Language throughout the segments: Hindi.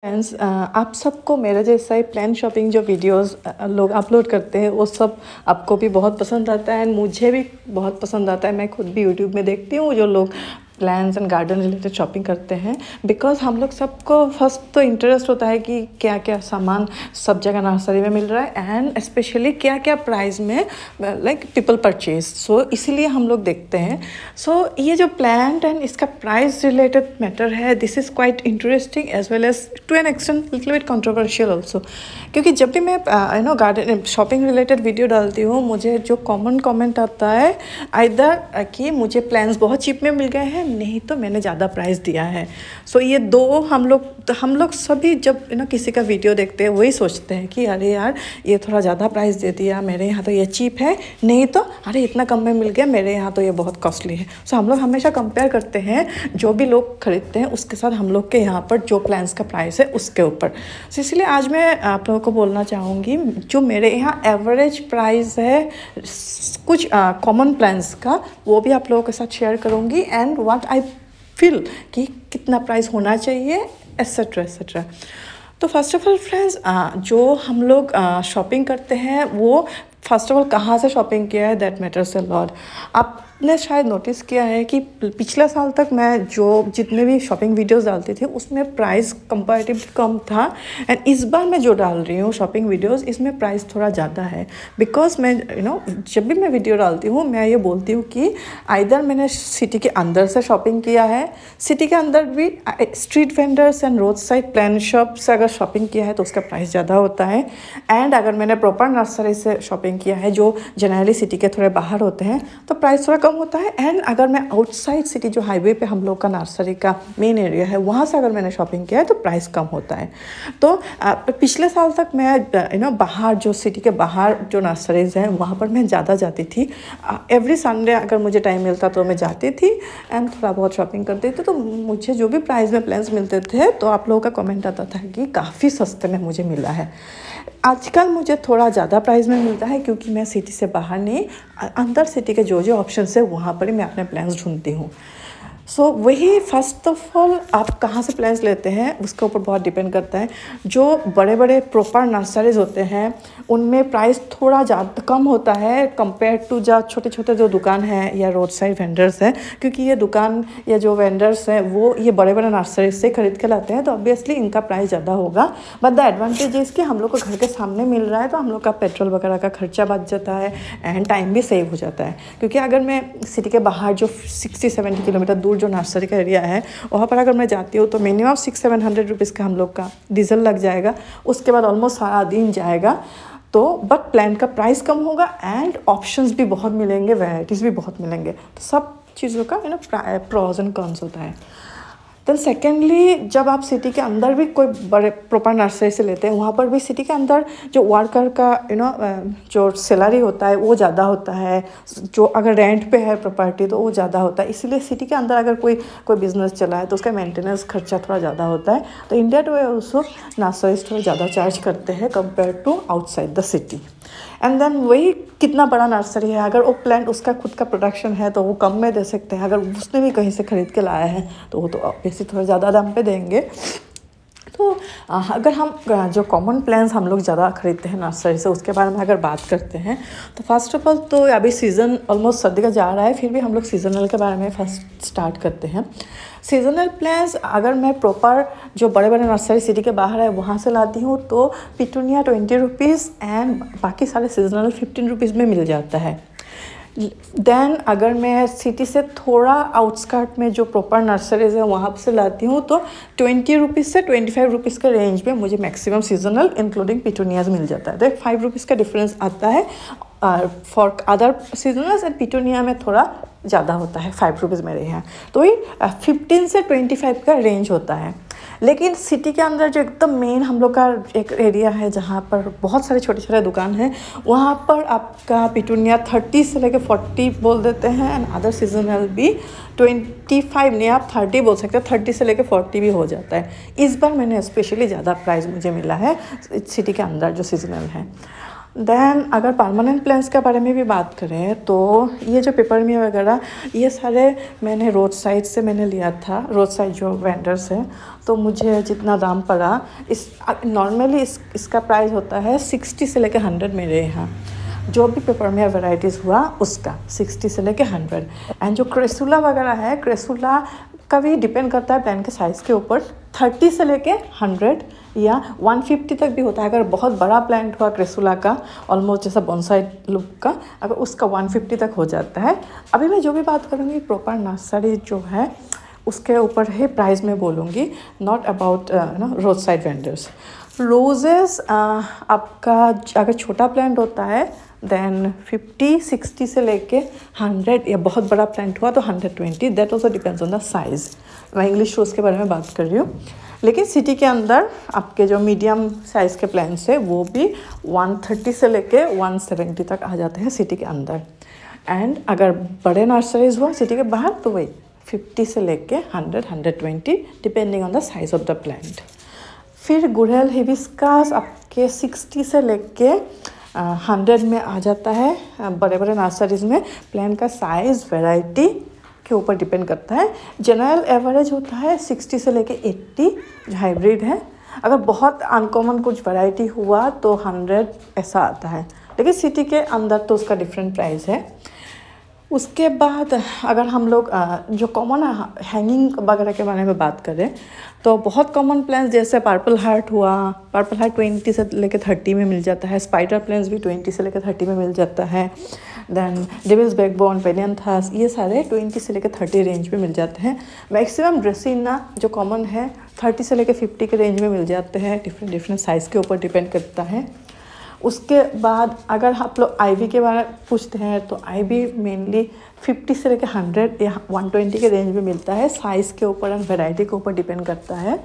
फ्रेंड्स, आप सबको मेरे जैसा ही प्लान शॉपिंग जो वीडियोस लोग अपलोड करते हैं वो सब आपको भी बहुत पसंद आता है एंड मुझे भी बहुत पसंद आता है। मैं खुद भी यूट्यूब में देखती हूँ जो लोग plans and garden related shopping करते हैं, बिकॉज हम लोग सबको फर्स्ट तो इंटरेस्ट होता है कि क्या क्या सामान सब जगह नर्सरी में मिल रहा है एंड स्पेशली क्या क्या प्राइस में लाइक पीपल परचेज। सो इसीलिए हम लोग देखते हैं। सो ये जो प्लांट एंड इसका प्राइस रिलेटेड मैटर है, this is quite interesting as well as to an extent little bit controversial also, क्योंकि जब भी मैं गार्डन शॉपिंग रिलेटेड वीडियो डालती हूँ मुझे जो कॉमन कमेंट आता है आइदर कि मुझे प्लान्स बहुत चीप में मिल गए हैं, नहीं तो मैंने ज़्यादा प्राइस दिया है। सो ये दो हम लोग सभी जब किसी का वीडियो देखते हैं वही सोचते हैं कि अरे यार ये थोड़ा ज़्यादा प्राइस दे दिया, मेरे यहाँ तो ये चीप है, नहीं तो अरे इतना कम में मिल गया, मेरे यहाँ तो ये बहुत कॉस्टली है। सो हम लोग हमेशा कंपेयर करते हैं जो भी लोग खरीदते हैं उसके साथ हम लोग के यहाँ पर जो प्लान्स का प्राइस है उसके ऊपर। सो इसलिए आज मैं आप लोगों को बोलना चाहूँगी जो मेरे यहाँ एवरेज प्राइस है कुछ कॉमन प्लान्स का, वो भी आप लोगों के साथ शेयर करूँगी एंड व्हाट आई फील कि कितना प्राइस होना चाहिए एट्सेट्रा एट्सेट्रा। तो फर्स्ट ऑफ ऑल फ्रेंड्स, जो हम लोग शॉपिंग करते हैं वो फर्स्ट ऑफ ऑल कहाँ से शॉपिंग किया है दैट मैटर्स अ लॉट। आपने शायद नोटिस किया है कि पिछले साल तक मैं जो जितने भी शॉपिंग वीडियोस डालती थी उसमें प्राइस कंपैरेटिवली कम था एंड इस बार मैं जो डाल रही हूँ शॉपिंग वीडियोस इसमें प्राइस थोड़ा ज़्यादा है। बिकॉज मैं जब भी मैं वीडियो डालती हूँ मैं ये बोलती हूँ कि आइदर मैंने सिटी के अंदर से शॉपिंग किया है, सिटी के अंदर भी street vendors and road side plan shop से अगर शॉपिंग किया है तो उसका प्राइस ज़्यादा होता है, एंड अगर मैंने प्रॉपर नर्सरी से शॉपिंग किया है जो जनरली सिटी के थोड़े बाहर होते हैं तो प्राइस थोड़ा कम होता है। एंड अगर मैं आउटसाइड सिटी जो हाईवे पे हम लोग का नर्सरी का मेन एरिया है वहाँ से अगर मैंने शॉपिंग किया है तो प्राइस कम होता है। तो पिछले साल तक मैं बाहर जो सिटी के बाहर जो नर्सरीज हैं वहाँ पर मैं ज़्यादा जाती थी। एवरी संडे अगर मुझे टाइम मिलता तो मैं जाती थी एंड थोड़ा बहुत शॉपिंग करती थी। तो मुझे जो भी प्राइस में प्लान्स मिलते थे तो आप लोगों का कमेंट आता था कि काफ़ी सस्ते में मुझे मिला है। आजकल मुझे थोड़ा ज़्यादा प्राइस में मिलता है क्योंकि मैं सिटी से बाहर नहीं, अंदर सिटी के जो ऑप्शंस है वहाँ पर ही मैं अपने प्लान्स ढूंढती हूँ। सो वही फर्स्ट ऑफ ऑल आप कहाँ से प्लान्स लेते हैं उसके ऊपर बहुत डिपेंड करता है। जो बड़े बड़े प्रॉपर नर्सरीज होते हैं उनमें प्राइस थोड़ा ज़्यादा कम होता है कंपेयर टू जो छोटे छोटे जो दुकान हैं या रोड साइड वेंडर्स हैं, क्योंकि ये दुकान या जो वेंडर्स हैं वो ये बड़े बड़े नर्सरीज से खरीद के लाते हैं तो ऑब्वियसली इनका प्राइस ज़्यादा होगा। बट द एडवांटेज इज़ कि हम लोग को घर के सामने मिल रहा है तो हम लोग का पेट्रोल वगैरह का खर्चा बच जाता है एंड टाइम भी सेव हो जाता है। क्योंकि अगर मैं सिटी के बाहर जो 60-70 किलोमीटर दूर जो नर्सरी का एरिया है वहाँ पर अगर मैं जाती हूँ तो मिनिमम 600-700 रुपीज़ का हम लोग का डीजल लग जाएगा, उसके बाद ऑलमोस्ट सारा दिन जाएगा। तो बट प्लान का प्राइस कम होगा एंड ऑप्शंस भी बहुत मिलेंगे, वैराइटीज़ भी बहुत मिलेंगे। तो सब चीज़ों का प्रोज एंड कॉन्स होता है। देन सेकेंडली जब आप सिटी के अंदर भी कोई बड़े प्रॉपर नर्सरी से लेते हैं वहाँ पर भी सिटी के अंदर जो वर्कर का जो सैलरी होता है वो ज़्यादा होता है, जो अगर रेंट पे है प्रॉपर्टी तो वो ज़्यादा होता है। इसलिए सिटी के अंदर अगर कोई बिजनेस चला है तो उसका मेंटेनेंस खर्चा थोड़ा ज़्यादा होता है। तो इंडिया टू ऑल्सो नर्सरीज थोड़ा ज़्यादा चार्ज करते हैं compare to outside the city. And then वही कितना बड़ा नर्सरी है, अगर वो प्लांट उसका खुद का प्रोडक्शन है तो वो कम में दे सकते हैं, अगर उसने भी कहीं से खरीद के लाया है तो वो तो ऑब्वियसली थोड़ा ज़्यादा दाम पे देंगे। तो अगर हम जो कॉमन प्लान्स हम लोग ज़्यादा खरीदते हैं नर्सरी से उसके बारे में अगर बात करते हैं तो फर्स्ट ऑफ ऑल तो अभी सीज़न ऑलमोस्ट सर्दी का जा रहा है, फिर भी हम लोग सीजनल के बारे में फर्स्ट स्टार्ट करते हैं। सीजनल प्लान्स अगर मैं प्रॉपर जो बड़े बड़े नर्सरी सिटी के बाहर है वहाँ से लाती हूँ तो पिटूनिया 20 रुपीज़ एंड बाकी सारे सीजनल 15 रुपीज़ में मिल जाता है। देन अगर मैं सिटी से थोड़ा आउटस्कर्ट में जो प्रॉपर नर्सरीज है वहाँ से लाती हूँ तो 20 रुपीज़ से 25 रुपीज़ के रेंज में मुझे मैक्सिमम सीजनल इंक्लूडिंग पिटूनियाज मिल जाता है। तो 5 रुपीज़ का डिफरेंस आता है फॉर अदर सीजनल्स एंड पिटूनिया में थोड़ा ज़्यादा होता है 5 रुपीज़ मेरे यहाँ। तो ये 15 से 25 का रेंज होता है। लेकिन सिटी के अंदर जो एकदम मेन हम लोग का एक एरिया है जहाँ पर बहुत सारे छोटे छोटे दुकान हैं वहाँ पर आपका पिटूनिया 30 से लेकर 40 बोल देते हैं एंड अदर सीजनल भी 25 नहीं आप 30 बोल सकते हैं, 30 से लेकर 40 भी हो जाता है। इस बार मैंने स्पेशली ज़्यादा प्राइस मुझे मिला है सिटी के अंदर जो सीजनल है। देन अगर परमानेंट प्लान्स के बारे में भी बात करें तो ये जो पेपरमी वगैरह ये सारे मैंने रोड साइड से मैंने लिया था, रोड साइड जो वेंडर्स हैं। तो मुझे जितना दाम पड़ा, इस नॉर्मली इसका प्राइस होता है 60 से लेकर 100 मेरे यहाँ। जो भी पेपरमी वैरायटीज़ हुआ उसका 60 से लेकर 100। एंड जो क्रेसुला वगैरह है, क्रेसुला का भी डिपेंड करता है प्लांट के साइज़ के ऊपर, 30 से लेके 100 या 150 तक भी होता है। अगर बहुत बड़ा प्लांट हुआ क्रेसुला का, ऑलमोस्ट जैसा बोनसाई लुक का, अगर उसका 150 तक हो जाता है। अभी मैं जो भी बात करूँगी प्रॉपर नर्सरी जो है उसके ऊपर ही प्राइस में बोलूँगी, not about road side vendors. Roses आपका अगर छोटा प्लांट होता है देन 50-60 से लेके 100, या बहुत बड़ा प्लांट हुआ तो 120। That also depends on the size. मैं इंग्लिश रोज़ के बारे में बात कर रही हूँ। लेकिन सिटी के अंदर आपके जो मीडियम साइज़ के प्लांट्स है वो भी 130 से लेके 170 तक आ जाते हैं सिटी के अंदर। एंड अगर बड़े नर्सरीज हुआ सिटी के बाहर तो वही 50 से लेके 100-120 depending on the size of the plant. फिर गुड़हल हिबिस्कस आपके 60 से लेके 100 में आ जाता है। बड़े बड़े नर्सरीज में प्लांट का साइज़ वैरायटी के ऊपर डिपेंड करता है। जनरल एवरेज होता है 60 से लेके 80 जो हाइब्रिड है। अगर बहुत अनकॉमन कुछ वैरायटी हुआ तो 100 ऐसा आता है, लेकिन सिटी के अंदर तो उसका डिफरेंट प्राइस है। उसके बाद अगर हम लोग जो कॉमन हैंगिंग वगैरह के बारे में बात करें तो बहुत कॉमन प्लांट्स जैसे पर्पल हार्ट हुआ, पर्पल हार्ट 20 से लेकर 30 में मिल जाता है। स्पाइडर प्लांट्स भी 20 से लेकर 30 में मिल जाता है। देन डेविल्स बैकबोन, पेनियंथास, ये सारे 20 से लेकर 30 रेंज में मिल जाते हैं। मैक्सिमम ड्रेसिना जो कॉमन है 30 से लेकर 50 के रेंज में मिल जाते हैं। डिफरेंट साइज़ के ऊपर डिपेंड करता है। उसके बाद अगर आप लोग आईवी के बारे में पूछते हैं तो आईवी मेनली 50 से लेकर 100 या 120 के रेंज में मिलता है। साइज़ के ऊपर एंड वैरायटी के ऊपर डिपेंड करता है।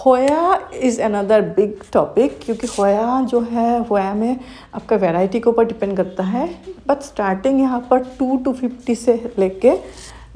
होया इज़ अनदर बिग टॉपिक, क्योंकि होया जो है होया में आपका वैरायटी के ऊपर डिपेंड करता है। बट स्टार्टिंग यहाँ पर 250 से लेके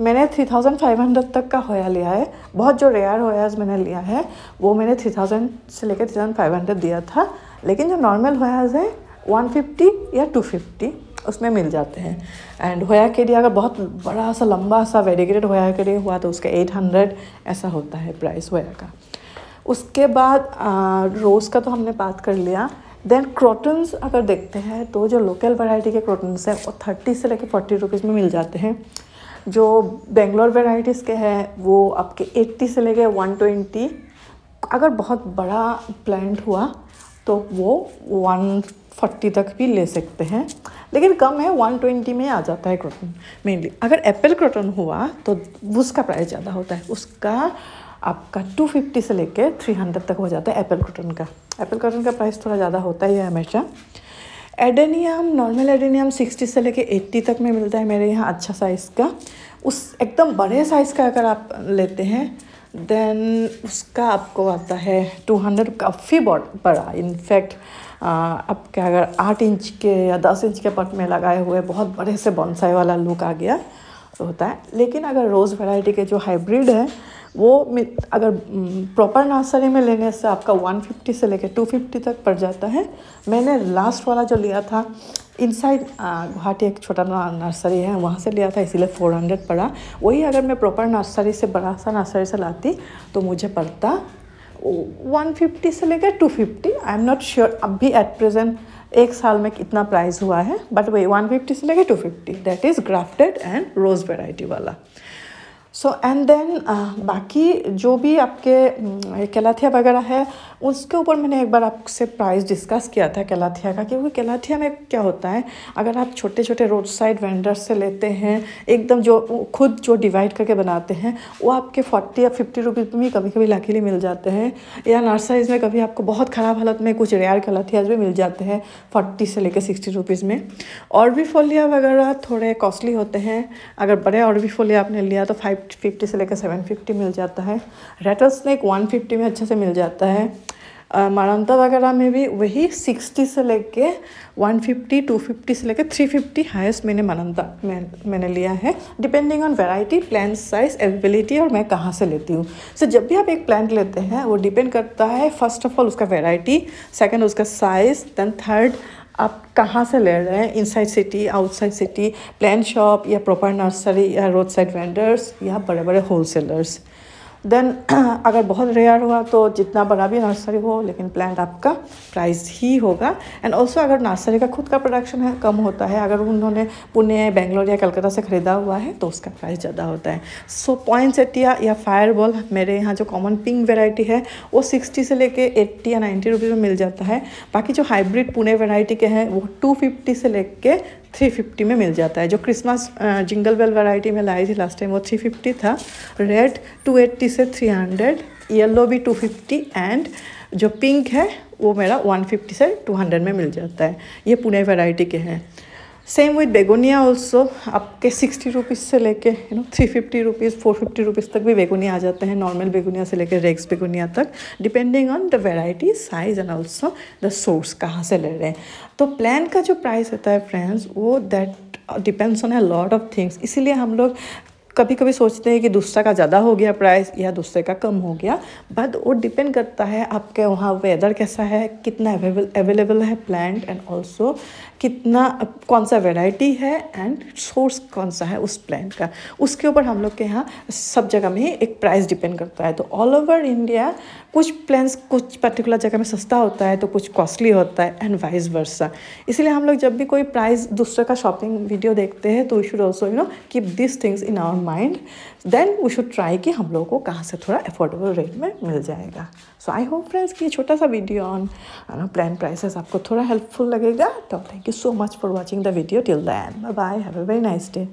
मैंने 3500 तक का होया लिया है। बहुत जो रेयर होयाज मैंने लिया है वो मैंने 3000 से लेकर 3500 दिया था। लेकिन जो नॉर्मल होयाज है 150 या 250 उसमें मिल जाते हैं। एंड होया के लिए अगर बहुत बड़ा सा लंबा सा वेरीगेटेड होया के लिए हुआ तो उसका 800 ऐसा होता है प्राइस होया का। उसके बाद रोज़ का तो हमने बात कर लिया। देन क्रोटन्स अगर देखते हैं तो जो लोकल वैरायटी के क्रोटन्स हैं वो 30 से लेकर 40 रुपीज़ में मिल जाते हैं। जो बेंगलोर वैराइटीज़ के हैं वो आपके 80 से लेकर 120। अगर बहुत बड़ा प्लांट हुआ तो वो 140 तक भी ले सकते हैं, लेकिन कम है 120 में आ जाता है क्रोटन मेनली। अगर एप्पल क्रोटन हुआ तो उसका प्राइस ज़्यादा होता है। उसका आपका 250 से लेके 300 तक हो जाता है एप्पल क्रोटन का। एप्पल क्रोटन का प्राइस थोड़ा ज़्यादा होता ही है हमेशा। एडेनियम, नॉर्मल एडेनियम 60 से लेके 80 तक में मिलता है मेरे यहाँ अच्छा साइज़ का। उस एकदम बड़े साइज़ का अगर आप लेते हैं देन उसका आपको आता है 200, काफ़ी बड़ा। इनफैक्ट आपके अगर 8 इंच के या 10 इंच के पट में लगाए हुए बहुत बड़े से बॉन्साई वाला लुक आ गया तो होता है। लेकिन अगर रोज़ वैरायटी के जो हाइब्रिड है वो अगर प्रॉपर नर्सरी में लेने से आपका 150 से लेकर 250 तक पड़ जाता है। मैंने लास्ट वाला जो लिया था इनसाइड गुवाहाटी एक छोटा नर्सरी है वहाँ से लिया था, इसीलिए 400 पड़ा। वही अगर मैं प्रॉपर नर्सरी से बड़ा सा नर्सरी से लाती तो मुझे पड़ता 150 से लेकर 250। आई एम नॉट श्योर अभी एट प्रेजेंट एक साल में कितना प्राइस हुआ है, बट वही 150 से लेकर 250। That is grafted and rose variety वाला। सो एंड देन बाकी जो भी आपके कैलाथिया वगैरह है उसके ऊपर मैंने एक बार आपसे प्राइस डिस्कस किया था कैलाथिया का, क्योंकि कैलाथिया में क्या होता है अगर आप छोटे छोटे रोड साइड वेंडर्स से लेते हैं एकदम जो खुद जो डिवाइड करके बनाते हैं वो आपके 40 या 50 रुपीज़ में कभी कभी लाखिली मिल जाते हैं। या नर्सरीज में कभी आपको बहुत ख़राब हालत में कुछ रेयर कैलाथियाज भी मिल जाते हैं 40 से लेकर 60 रुपीज़ में। ऑर्बिफोलिया वगैरह थोड़े कॉस्टली होते हैं। अगर बड़े ऑर्बिफोलिया आपने लिया तो 550 से लेकर 750 मिल जाता है। रेटल स्नेक 150 में अच्छे से मिल जाता है। मारंता वगैरह में भी वही 60 से लेके 150, 250 से लेकर 350 हाईएस्ट मैंने मैंने लिया है, depending on variety, plant size, availability और मैं कहाँ से लेती हूँ। सो जब भी आप एक प्लांट लेते हैं वो डिपेंड करता है फर्स्ट ऑफ ऑल उसका वैरायटी, सेकंड उसका साइज़, देन थर्ड आप कहाँ से ले रहे हैं, inside city, outside city, plant shop या प्रॉपर नर्सरी या रोड साइड वेंडर्स या बड़े बड़े होलसेलर्स। देन अगर बहुत रेयर हुआ तो जितना बड़ा भी नर्सरी हो, लेकिन प्लांट आपका प्राइस ही होगा। एंड ऑल्सो अगर नर्सरी का खुद का प्रोडक्शन है कम होता है, अगर उन्होंने पुणे, बेंगलोर या कलकत्ता से ख़रीदा हुआ है तो उसका प्राइस ज़्यादा होता है। सो पॉइंसेटिया या फायरबॉल मेरे यहाँ जो कॉमन पिंक वेराइटी है वो 60 से लेके 80 या 90 रुपीज़ में मिल जाता है। बाकी जो हाइब्रिड पुणे वेराइटी के हैं वो 250 से लेके 350 में मिल जाता है। जो क्रिसमस जिंगल बेल वैरायटी में लाई थी लास्ट टाइम वो 350 था, रेड 280 से 300, येलो भी 250 एंड जो पिंक है वो मेरा 150 से 200 में मिल जाता है। ये पुणे वैरायटी के हैं। सेम विद बेगोनिया ऑल्सो, आपके 60 रुपीज़ से लेके 350 रुपीज़ 450 रुपीज़ तक भी बेगोनिया आ जाते हैं, नॉर्मल बेगोनिया से लेके रेक्स बेगोनिया तक, depending on the variety, size and also the source कहाँ से ले रहे हैं। तो प्लांट का जो प्राइस होता है फ्रेंड्स, वो that depends on a lot of things. इसीलिए हम लोग कभी कभी सोचते हैं कि दूसरा का ज़्यादा हो गया प्राइस या दूसरे का कम हो गया, बट वो डिपेंड करता है आपके वहाँ वेदर कैसा है, कितना अवेलेबल है प्लांट, एंड ऑल्सो कितना कौन सा वैरायटी है एंड सोर्स कौन सा है उस प्लांट का। उसके ऊपर हम लोग के यहाँ सब जगह में ही एक प्राइस डिपेंड करता है। तो ऑल ओवर इंडिया कुछ प्लांट्स कुछ पर्टिकुलर जगह में सस्ता होता है तो कुछ कॉस्टली होता है एंड वाइस वर्सा। इसलिए हम लोग जब भी कोई प्राइस दूसरे का शॉपिंग वीडियो देखते हैं तो we should also keep this things in our mind, then we should try कि हम लोगों को कहाँ से थोड़ा अफोर्डेबल रेट में मिल जाएगा। सो आई होप फ्रेंड्स कि ये छोटा सा वीडियो ऑन प्लांट प्राइसेस आपको थोड़ा हेल्पफुल लगेगा। तो thank you so much for watching the video till the end. Bye bye, have a very nice day.